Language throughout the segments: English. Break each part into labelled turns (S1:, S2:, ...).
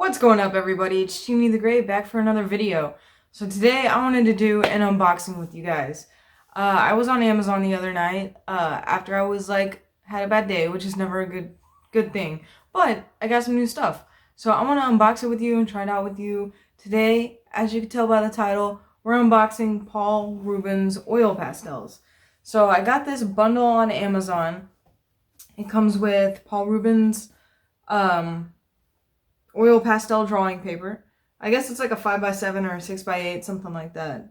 S1: What's going up, everybody? It's Jimmy the Great back for another video. So today I wanted to do an unboxing with you guys. I was on Amazon the other night after I was had a bad day, which is never a good thing. But I got some new stuff, so I want to unbox it with you and try it out with you today. As you can tell by the title, we're unboxing Paul Rubens oil pastels. So I got this bundle on Amazon. It comes with Paul Rubens oil pastel drawing paper. I guess it's like a 5x7 or a 6x8, something like that.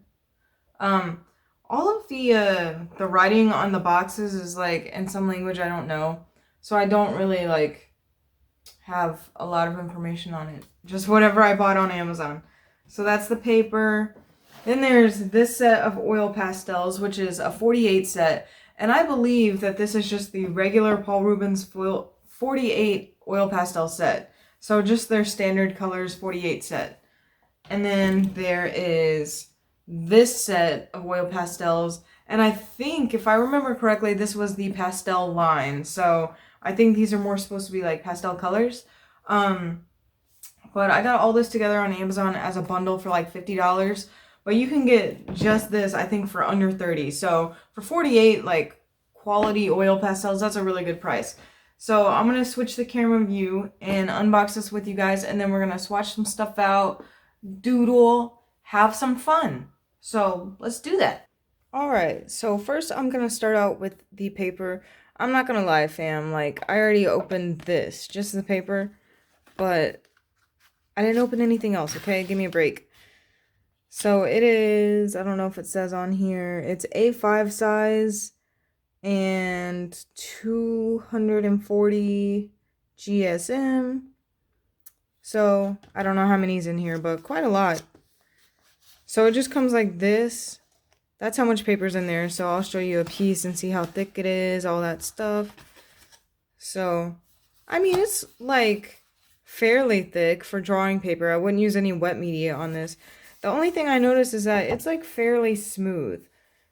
S1: All of the writing on the boxes is like in some language I don't know, so I don't really have a lot of information on it. Just whatever I bought on Amazon. So that's the paper. Then there's this set of oil pastels, which is a 48 set, and I believe that this is just the regular Paul Rubens 48 oil pastel set. So just their standard colors 48 set. And then there is this set of oil pastels. And I think, if I remember correctly, this was the pastel line. So I think these are more supposed to be like pastel colors. But I got all this together on Amazon as a bundle for like $50. But you can get just this, I think, for under $30. So for 48, like, quality oil pastels, that's a really good price. So I'm going to switch the camera view and unbox this with you guys, and then we're going to swatch some stuff out, doodle, have some fun. So let's do that. Alright, so first I'm going to start out with the paper. I'm not going to lie, fam, like, I already opened this, just the paper, but I didn't open anything else, okay? Give me a break. So it is, I don't know if it says on here, it's A5 size and 240 GSM. So I don't know how many's in here, but quite a lot. So it just comes like this. That's how much paper's in there. So I'll show you a piece and see how thick it is, all that stuff. So, I mean, it's like fairly thick for drawing paper. I wouldn't use any wet media on this. The only thing I noticed is that it's like fairly smooth.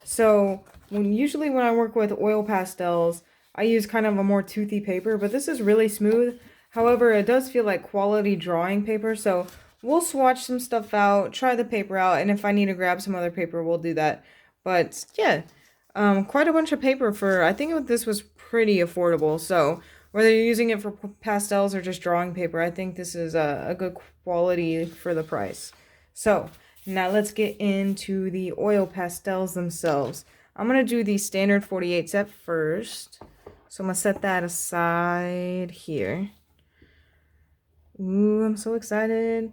S1: So usually when I work with oil pastels, I use kind of a more toothy paper, but this is really smooth. However, it does feel like quality drawing paper, so we'll swatch some stuff out, try the paper out, and if I need to grab some other paper, we'll do that. But yeah, quite a bunch of paper for, I think this was pretty affordable, so whether you're using it for pastels or just drawing paper, I think this is a good quality for the price. So now let's get into the oil pastels themselves. I'm going to do the standard 48 set first. So I'm going to set that aside here. Ooh, I'm so excited.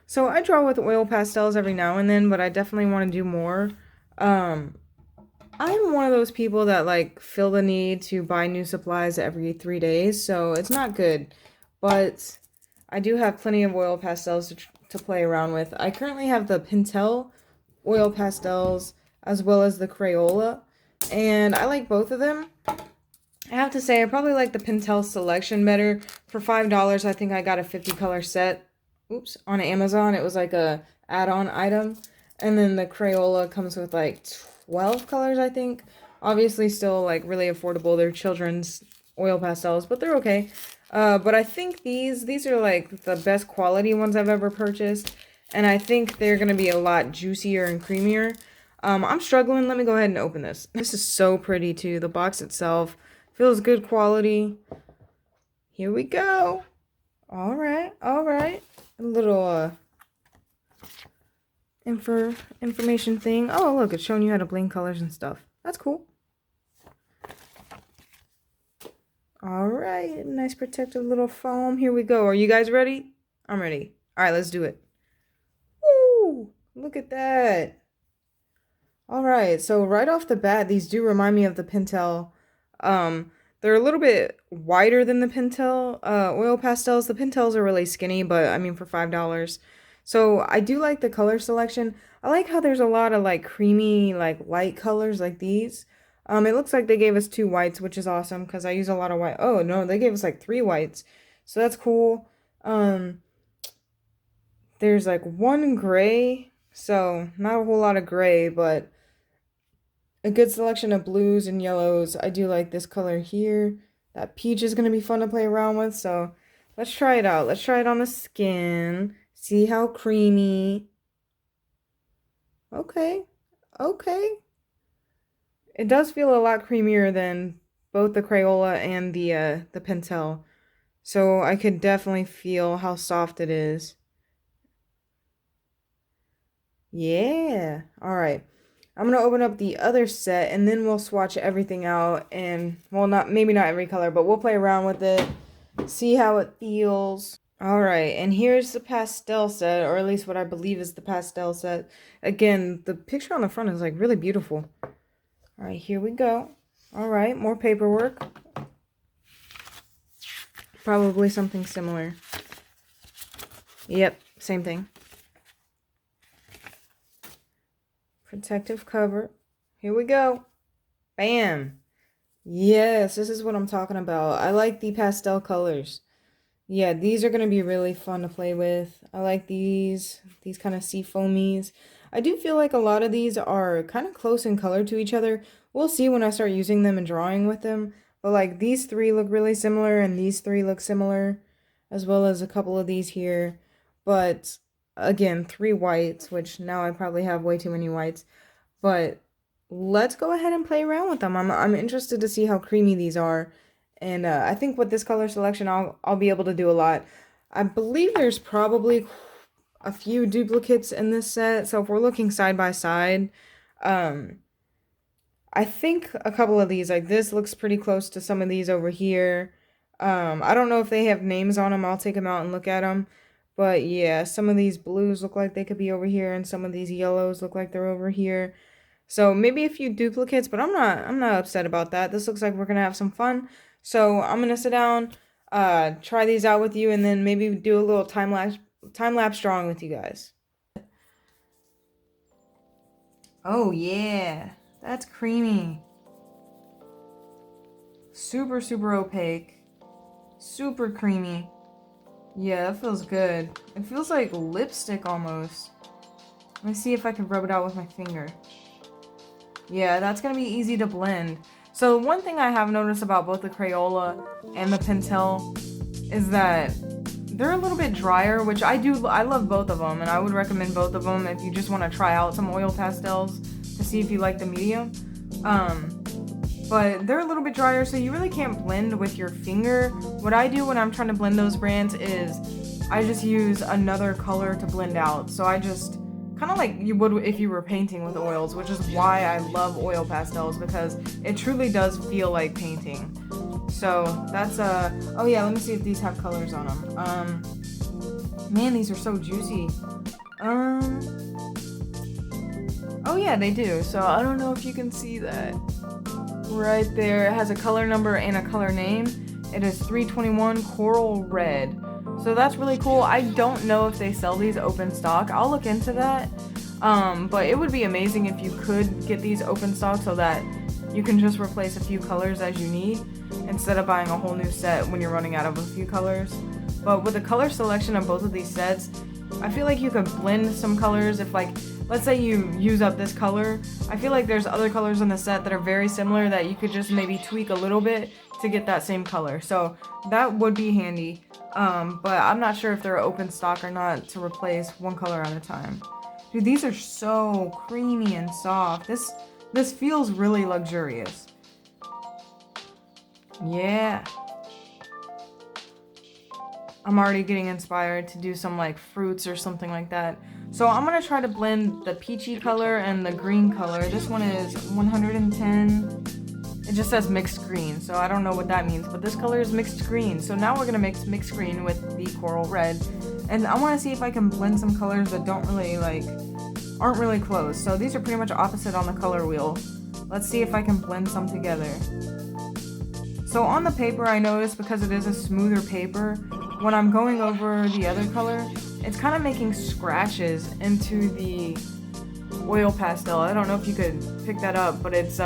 S1: So I draw with oil pastels every now and then, but I definitely want to do more. I'm one of those people that like feel the need to buy new supplies every 3 days, so it's not good. But I do have plenty of oil pastels to play around with. I currently have the Pastel oil pastels as well as the Crayola, and I like both of them. I have to say I probably like the Pastel selection better. For $5, I think I got a 50 color set. Oops, on Amazon. It was like a add-on item. And then the Crayola comes with like 12 colors, I think. Obviously still like really affordable. They're children's oil pastels, but they're okay. But I think these are like the best quality ones I've ever purchased, and I think they're gonna be a lot juicier and creamier. I'm struggling. Let me go ahead and open this. This is so pretty too. The box itself feels good quality. Here we go. All right. A little information thing. Oh, look, it's showing you how to blend colors and stuff. That's cool. Alright, nice protective little foam. Here we go. Are you guys ready? I'm ready. Alright, let's do it. Woo! Look at that. Alright, so right off the bat, these do remind me of the Pastel. They're a little bit wider than the Pastel oil pastels. The Pastels are really skinny, but I mean for $5. So I do like the color selection. I like how there's a lot of like creamy, like light colors like these. It looks like they gave us 2 whites, which is awesome because I use a lot of white. Oh, no, they gave us like 3 whites. So that's cool. There's like 1 gray, so not a whole lot of gray, but a good selection of blues and yellows. I do like this color here. That peach is going to be fun to play around with, so Let's try it out. Let's try it on the skin. See how creamy. Okay. Okay. It does feel a lot creamier than both the Crayola and the Pentel. So I could definitely feel how soft it is. Yeah. All right. I'm gonna open up the other set and then we'll swatch everything out and well not maybe not every color, but we'll play around with it, see how it feels. All right, and here's the pastel set, or at least what I believe is the pastel set. Again, the picture on the front is like really beautiful. All right, here we go. All right, more paperwork. Probably something similar. Yep, same thing. Protective cover. Here we go. Bam. Yes, this is what I'm talking about. I like the pastel colors. Yeah, these are going to be really fun to play with. I like these kind of sea foamies. I do feel like a lot of these are kind of close in color to each other. We'll see when I start using them and drawing with them. But like these three look really similar and these three look similar, as well as a couple of these here. But again, three whites, which now I probably have way too many whites. But let's go ahead and play around with them. I'm interested to see how creamy these are. And I think with this color selection, I'll be able to do a lot. I believe there's probably a few duplicates in this set. So if we're looking side by side, I think a couple of these, like this looks pretty close to some of these over here. I don't know if they have names on them. I'll take them out and look at them. But yeah, some of these blues look like they could be over here, and some of these yellows look like they're over here. So maybe a few duplicates, but I'm not upset about that. This looks like we're gonna have some fun. So I'm gonna sit down, try these out with you, and then maybe do a little time lapse drawing with you guys. Oh yeah, that's creamy. Super, super opaque. Super creamy. Yeah, that feels good. It feels like lipstick almost. Let me see if I can rub it out with my finger. Yeah, that's gonna be easy to blend. So one thing I have noticed about both the Crayola and the Pentel is that they're a little bit drier, which I love both of them, and I would recommend both of them if you just want to try out some oil pastels to see if you like the medium. But they're a little bit drier, so you really can't blend with your finger. What I do when I'm trying to blend those brands is I just use another color to blend out. So I just kind of like you would if you were painting with oils, which is why I love oil pastels, because it truly does feel like painting. So that's oh yeah, let me see if these have colors on them. Man, these are so juicy. Oh yeah, they do. So I don't know if you can see that. Right there, it has a color number and a color name. It is 321 Coral Red. So that's really cool. I don't know if they sell these open stock. I'll look into that. But it would be amazing if you could get these open stock so that you can just replace a few colors as you need instead of buying a whole new set when you're running out of a few colors. But with the color selection of both of these sets, I feel like you could blend some colors. If like, let's say you use up this color, I feel like there's other colors in the set that are very similar that you could just maybe tweak a little bit to get that same color. So that would be handy. But I'm not sure if they're open stock or not to replace one color at a time. Dude, these are so creamy and soft. This feels really luxurious. Yeah. I'm already getting inspired to do some like fruits or something like that. So I'm gonna try to blend the peachy color and the green color. This one is 110. It just says mixed green, so I don't know what that means, but this color is mixed green. So now we're gonna mix mixed green with the coral red. And I wanna see if I can blend some colors that aren't really close. So these are pretty much opposite on the color wheel. Let's see if I can blend some together. So on the paper, I noticed because it is a smoother paper, when I'm going over the other color, it's kind of making scratches into the oil pastel. I don't know if you could pick that up, but it's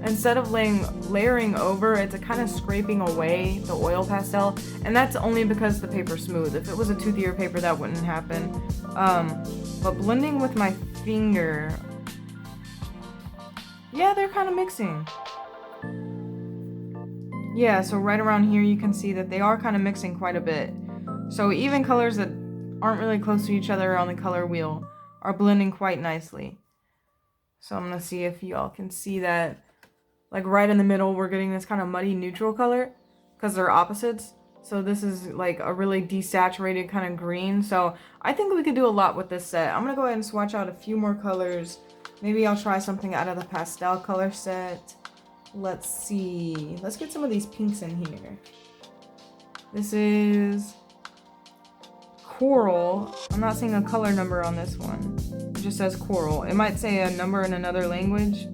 S1: instead of layering over, it's a kind of scraping away the oil pastel, and that's only because the paper's smooth. If it was a toothier paper, that wouldn't happen. But blending with my finger, yeah, they're kind of mixing. Yeah, so right around here you can see that they are kind of mixing quite a bit. So even colors that aren't really close to each other on the color wheel are blending quite nicely. So I'm going to see if y'all can see that. Like right in the middle, we're getting this kind of muddy neutral color because they're opposites. So this is like a really desaturated kind of green. So I think we could do a lot with this set. I'm going to go ahead and swatch out a few more colors. Maybe I'll try something out of the pastel color set. Let's see. Let's get some of these pinks in here. This is coral. I'm not seeing a color number on this one. It just says coral. It might say a number in another language.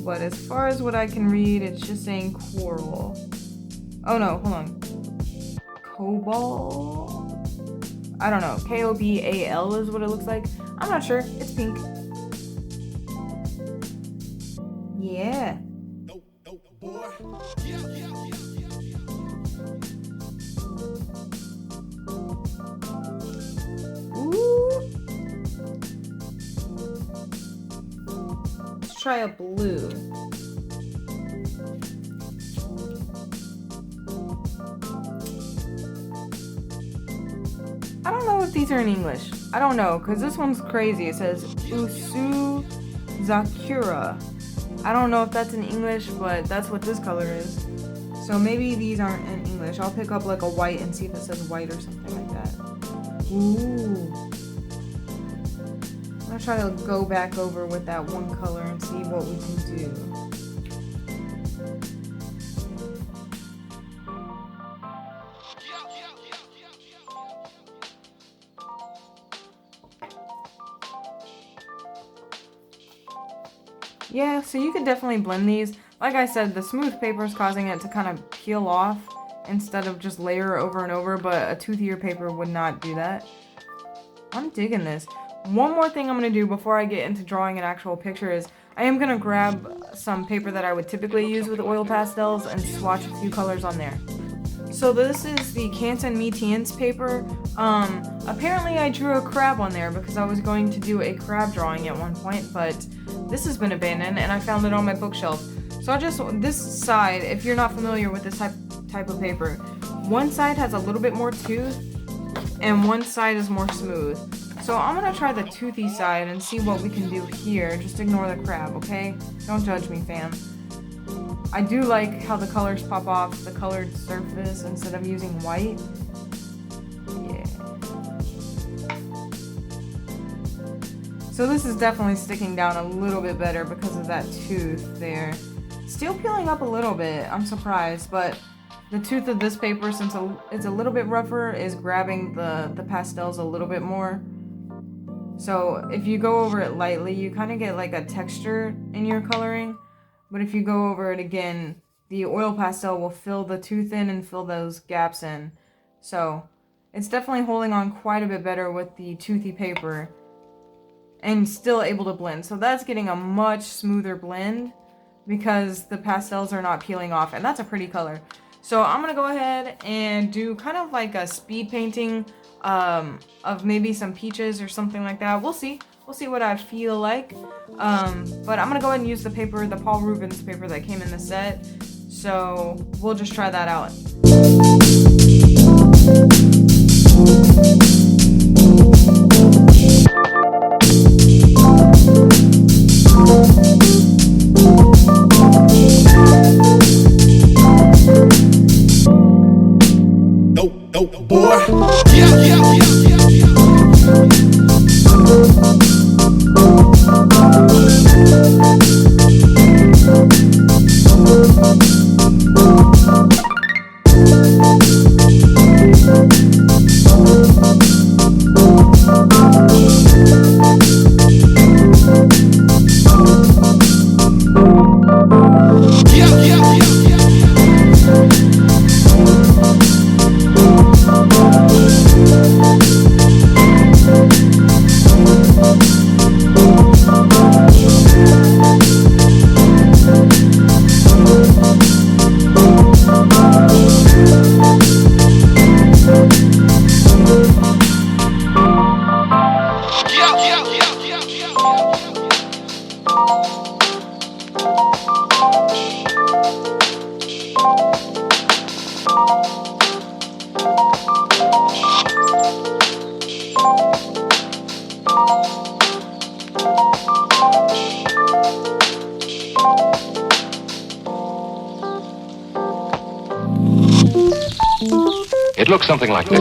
S1: But as far as what I can read, it's just saying coral. Oh no, hold on. Cobalt? I don't know. K-O-B-A-L is what it looks like. I'm not sure. It's pink. Yeah. Ooh. Let's try a blue. I don't know if these are in English. I don't know, because this one's crazy. It says Usu Zakura. I don't know if that's in English, but that's what this color is. So maybe these aren't in English. I'll pick up like a white and see if it says white or something like that. Ooh. I'm gonna try to go back over with that one color and see what we can do. Yeah, so you could definitely blend these. Like I said, the smooth paper is causing it to kind of peel off instead of just layer over and over, but a toothier paper would not do that. I'm digging this. One more thing I'm going to do before I get into drawing an actual picture is I am going to grab some paper that I would typically use with oil pastels and swatch a few colors on there. So this is the Canson Métiers paper. Apparently I drew a crab on there because I was going to do a crab drawing at one point, but this has been abandoned and I found it on my bookshelf. So this side, if you're not familiar with this type of paper, one side has a little bit more tooth and one side is more smooth. So I'm gonna try the toothy side and see what we can do here. Just ignore the crab, okay? Don't judge me, fam. I do like how the colors pop off the colored surface instead of using white. Yeah. So this is definitely sticking down a little bit better because of that tooth there. Still peeling up a little bit, I'm surprised, but the tooth of this paper, since it's a little bit rougher, is grabbing the pastels a little bit more. So if you go over it lightly, you kind of get like a texture in your coloring. But if you go over it again, the oil pastel will fill the tooth in and fill those gaps in. So it's definitely holding on quite a bit better with the toothy paper and still able to blend. So that's getting a much smoother blend because the pastels are not peeling off, and that's a pretty color. So I'm gonna go ahead and do kind of like a speed painting of maybe some peaches or something like that. We'll see what I feel like. But I'm gonna go ahead and use the paper, the Paul Rubens paper that came in the set. So we'll just try that out.
S2: Dope boy. Yeah. Yeah.
S3: looks something like this.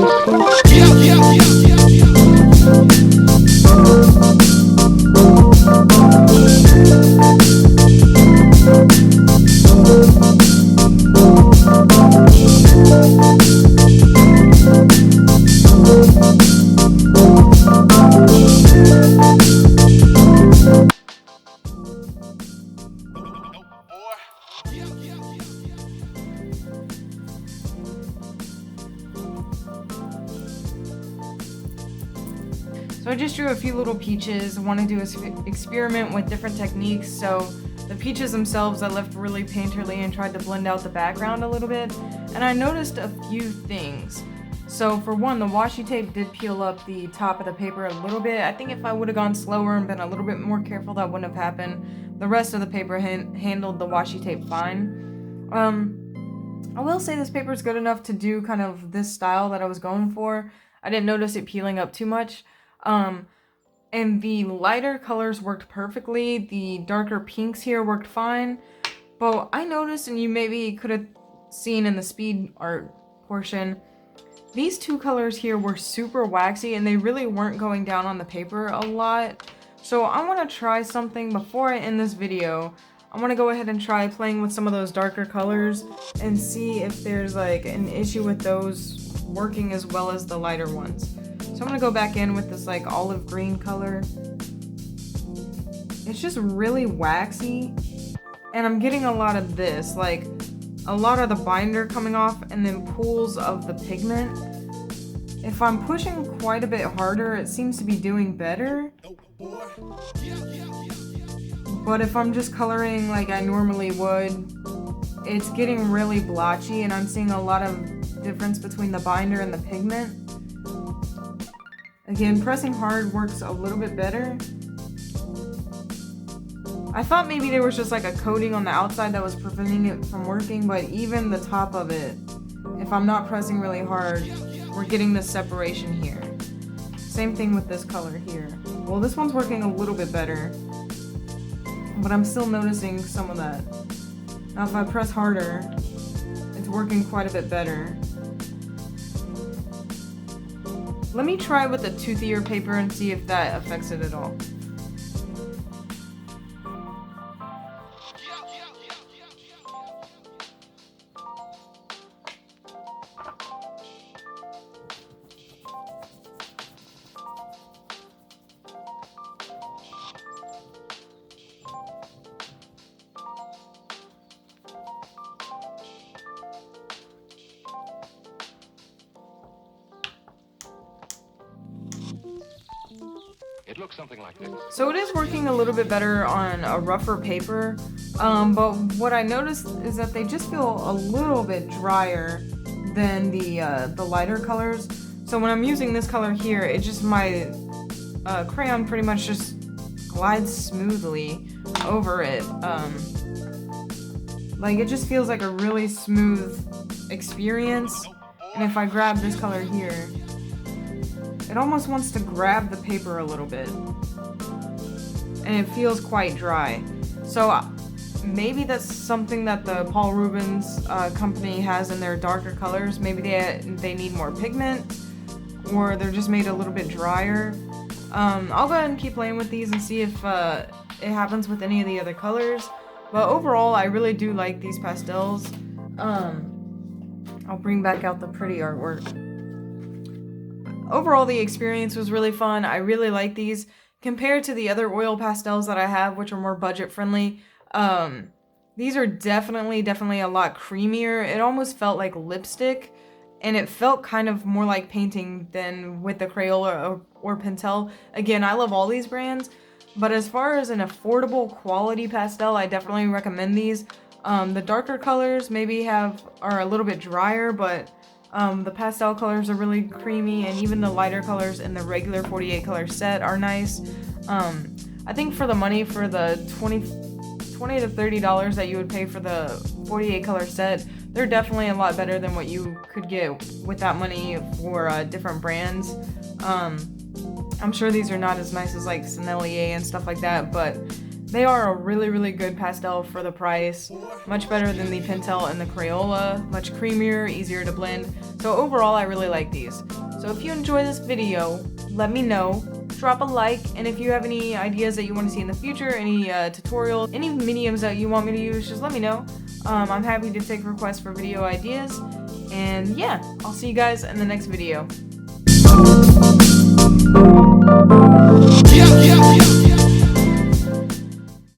S1: So I just drew a few little peaches. I want to do an experiment with different techniques. So the peaches themselves I left really painterly and tried to blend out the background a little bit. And I noticed a few things. So for one, the washi tape did peel up the top of the paper a little bit. I think if I would have gone slower and been a little bit more careful, that wouldn't have happened. The rest of the paper handled the washi tape fine. I will say this paper is good enough to do kind of this style that I was going for. I didn't notice it peeling up too much. And the lighter colors worked perfectly. The darker pinks here worked fine. But I noticed, and you maybe could have seen in the speed art portion, these two colors here were super waxy and they really weren't going down on the paper a lot. So I want to try something before I end this video. I want to go ahead and try playing with some of those darker colors and see if there's like an issue with those working as well as the lighter ones. So I'm gonna go back in with this like olive green color. It's just really waxy. And I'm getting a lot of this, like a lot of the binder coming off and then pools of the pigment. If I'm pushing quite a bit harder, it seems to be doing better. But if I'm just coloring like I normally would, it's getting really blotchy and I'm seeing a lot of difference between the binder and the pigment. Again, pressing hard works a little bit better. I thought maybe there was just like a coating on the outside that was preventing it from working, but even the top of it, if I'm not pressing really hard, we're getting this separation here. Same thing with this color here. Well, this one's working a little bit better, but I'm still noticing some of that. Now if I press harder, it's working quite a bit better. Let me try with a toothier paper and see if that affects it at all.
S3: It looks something like this.
S1: So it is working a little bit better on a rougher paper, but what I noticed is that they just feel a little bit drier than the lighter colors. So when I'm using this color here, it just, my crayon pretty much just glides smoothly over it. Like it just feels like a really smooth experience. And if I grab this color here, it almost wants to grab the paper a little bit. And it feels quite dry. So maybe that's something that the Paul Rubens company has in their darker colors. Maybe they need more pigment, or they're just made a little bit drier. I'll go ahead and keep playing with these and see if it happens with any of the other colors. But overall, I really do like these pastels. I'll bring back out the pretty artwork. Overall, the experience was really fun. I really like these. Compared to the other oil pastels that I have, which are more budget friendly, these are definitely a lot creamier. It almost felt like lipstick, and it felt kind of more like painting than with the Crayola or Pentel. Again, I love all these brands, but as far as an affordable quality pastel, I definitely recommend these. The darker colors maybe are a little bit drier, but the pastel colors are really creamy, and even the lighter colors in the regular 48 color set are nice. I think for the money, for the $20 to $30 that you would pay for the 48 color set, they're definitely a lot better than what you could get with that money for different brands. I'm sure these are not as nice as like Sennelier and stuff like that, but They are a really, really good pastel for the price. Much better than the Pentel and the Crayola. Much creamier, easier to blend. So overall, I really like these. So if you enjoy this video, let me know. Drop a like, and if you have any ideas that you want to see in the future, any tutorial, any mediums that you want me to use, just let me know. I'm happy to take requests for video ideas. And yeah, I'll see you guys in the next video.
S2: Yeah, yeah, yeah, yeah.